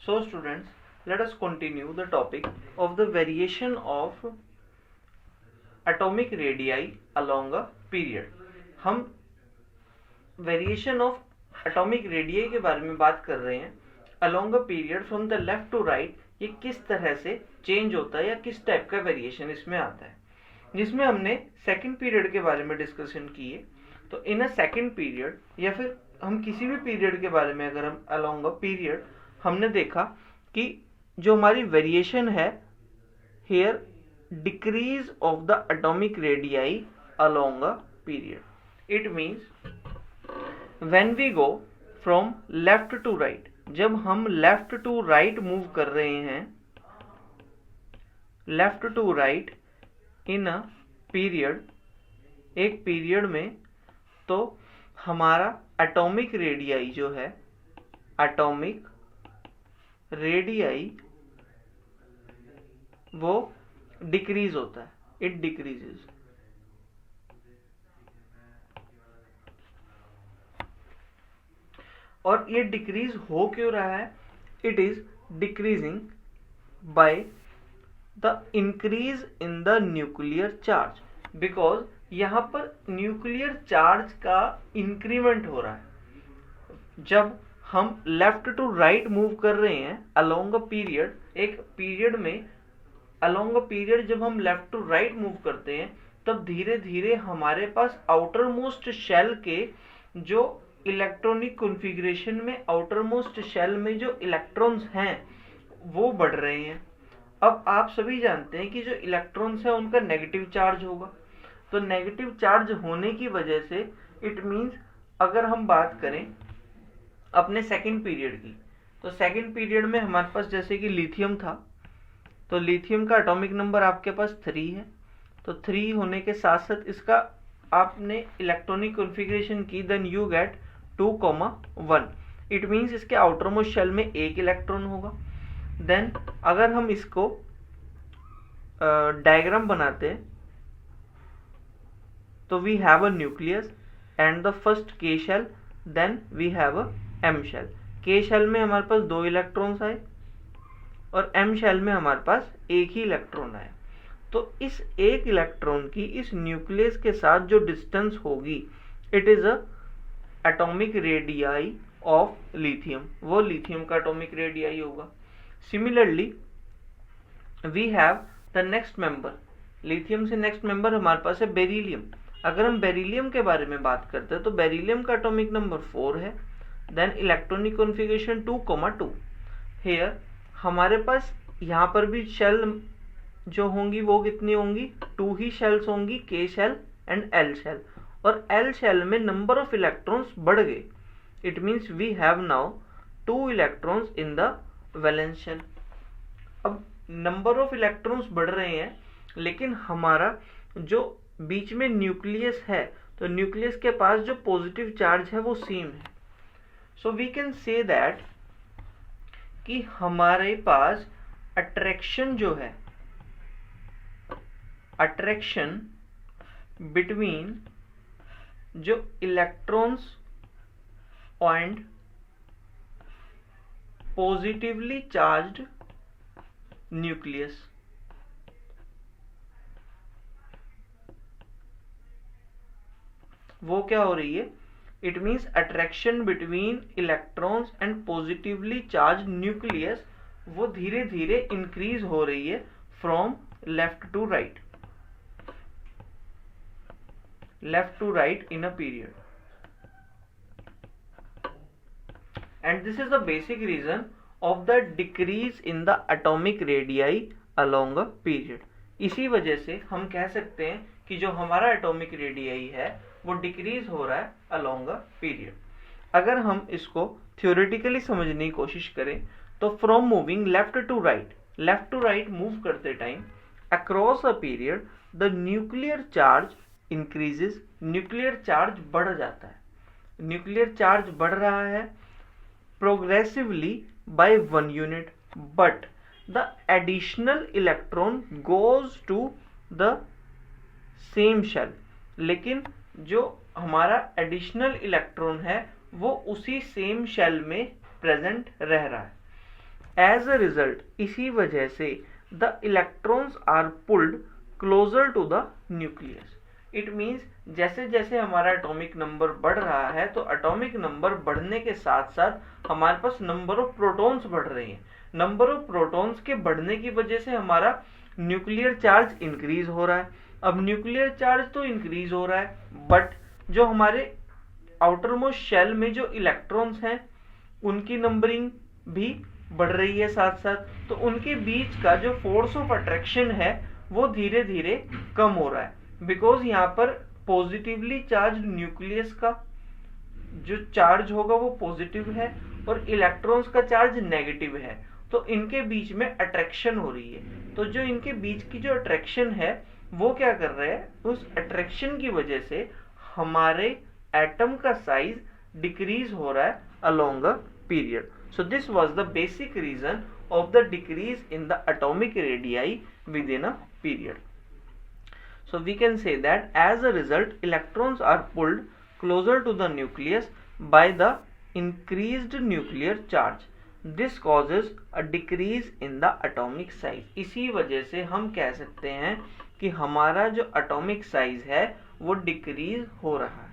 So students, let us continue the topic of the variation of atomic radii along a period. हम variation of atomic radii के बारे में बात कर रहे हैं along a period from the left to right. ये किस तरह से चेंज होता है या किस टाइप का वेरिएशन इसमें आता है, जिसमें हमने सेकंड पीरियड के बारे में डिस्कशन किए. तो इन अ सेकंड पीरियड या फिर हम किसी भी पीरियड के बारे में अगर हम अलोंग अ पीरियड हमने देखा कि जो हमारी वेरिएशन है here decrease of the atomic radii along a period. It means when we go from left to right, जब हम लेफ्ट टू राइट मूव कर रहे हैं, left to right in a period, एक पीरियड में, तो हमारा एटॉमिक रेडियाई जो है, एटॉमिक रेडियाई वो डिक्रीज होता है. It decreases. और ये डिक्रीज हो क्यों रहा है? It is decreasing by the increase in the nuclear charge, because यहाँ पर न्यूक्लियर चार्ज का इंक्रीमेंट हो रहा है. जब हम लेफ्ट टू राइट मूव कर रहे हैं अलोंग अ पीरियड, एक पीरियड में अलोंग अ पीरियड जब हम लेफ्ट टू राइट मूव करते हैं, तब धीरे धीरे हमारे पास आउटर मोस्ट शेल के जो इलेक्ट्रॉनिक कॉन्फ़िगरेशन में आउटर मोस्ट शेल में जो इलेक्ट्रॉन्स हैं वो बढ़ रहे हैं. अब आप सभी जानते हैं कि जो इलेक्ट्रॉन्स हैं उनका नेगेटिव चार्ज होगा. तो नेगेटिव चार्ज होने की वजह से इट मीन्स अगर हम बात करें अपने सेकंड पीरियड की, तो सेकंड पीरियड में हमारे पास जैसे कि लिथियम था, तो लिथियम का एटॉमिक नंबर आपके पास 3 है. तो 3 होने के साथ साथ इसका आपने इलेक्ट्रॉनिक कॉन्फ़िगरेशन की, then you get 2,1. It means इसके आउटर मोस्ट शेल में एक इलेक्ट्रॉन होगा. देन अगर हम इसको डायग्राम बनाते हैं, तो we have a nucleus and the first K shell, then we have a M shell. K shell में हमारे पास 2 इलेक्ट्रॉन्स आए और एम शेल में हमारे पास एक ही इलेक्ट्रॉन आया. तो इस एक इलेक्ट्रॉन की इस न्यूक्लियस के साथ जो डिस्टेंस होगी, it is a atomic radii of lithium, वो लिथियम का एटॉमिक रेडियाई होगा. Similarly we have the next member, lithium से नेक्स्ट मेंबर हमारे पास है बेरिलियम. अगर हम बेरिलियम के बारे में बात करते हैं तो बेरिलियम का एटॉमिक नंबर 4 है. Then electronic configuration 2,2. हियर हमारे पास यहाँ पर भी शेल जो होंगी वो कितनी होंगी? 2 ही शेल्स होंगी, K shell and L shell. और एल शेल में नंबर ऑफ इलेक्ट्रॉन्स बढ़ गए. It means we have now 2 electrons in the valence shell. अब नंबर ऑफ इलेक्ट्रॉन्स बढ़ रहे हैं, लेकिन हमारा जो बीच में न्यूक्लियस है, तो न्यूक्लियस के पास जो पॉजिटिव चार्ज है वो सेम है. So we can say that कि हमारे पास अट्रैक्शन जो है, अट्रैक्शन बिटवीन जो electrons and positively charged nucleus, वो क्या हो रही है? It means attraction between electrons and positively charge nucleus वो धीरे धीरे इंक्रीज हो रही है from left to right, left to right in a period. And this is the basic reason of the decrease in the atomic radii along a period. इसी वजह से हम कह सकते हैं कि जो हमारा एटॉमिक रेडियाई है वो डिक्रीज हो रहा है along a period. अगर हम इसको थ्योरेटिकली समझने की कोशिश करें तो from moving left to right move करते time across a period the nuclear charge increases, nuclear charge बढ़ जाता है. न्यूक्लियर चार्ज बढ़ रहा है progressively by 1 unit, but the additional electron goes to the same shell. लेकिन जो हमारा एडिशनल इलेक्ट्रॉन है वो उसी सेम शेल में प्रेजेंट रह रहा है. एज अ रिजल्ट, इसी वजह से the electrons are pulled closer to the nucleus. It means जैसे जैसे हमारा एटॉमिक नंबर बढ़ रहा है तो एटॉमिक नंबर बढ़ने के साथ साथ हमारे पास नंबर ऑफ प्रोटॉन्स बढ़ रहे हैं। नंबर ऑफ प्रोटॉन्स के बढ़ने की वजह से हमारा न्यूक्लियर चार्ज इंक्रीज हो रहा है। अब न्यूक्लियर चार्ज तो इंक्रीज हो रहा है, बट जो हमारे आउटर मोस्ट शेल में जो इलेक्ट्रॉन्स हैं उनकी नंबरिंग भी बढ़ रही है साथ साथ, तो उनके बीच का जो फोर्स ऑफ अट्रैक्शन है वो धीरे धीरे कम हो रहा है, बिकॉज यहाँ पर पॉजिटिवली चार्ज न्यूक्लियस का जो चार्ज होगा वो पॉजिटिव है और इलेक्ट्रॉन्स का चार्ज नेगेटिव है, तो इनके बीच में अट्रैक्शन हो रही है। तो जो इनके बीच की जो अट्रैक्शन है वो क्या कर रहे हैं, उस अट्रैक्शन की वजह से हमारे एटम का साइज डिक्रीज हो रहा है along a period. So this was the basic reason of the decrease in the atomic radii within a period. So we can say that as a result, electrons are pulled closer to the nucleus by the increased nuclear charge. This causes a decrease in the atomic size. इसी वजह से हम कह सकते हैं कि हमारा जो atomic size है वो decrease हो रहा है।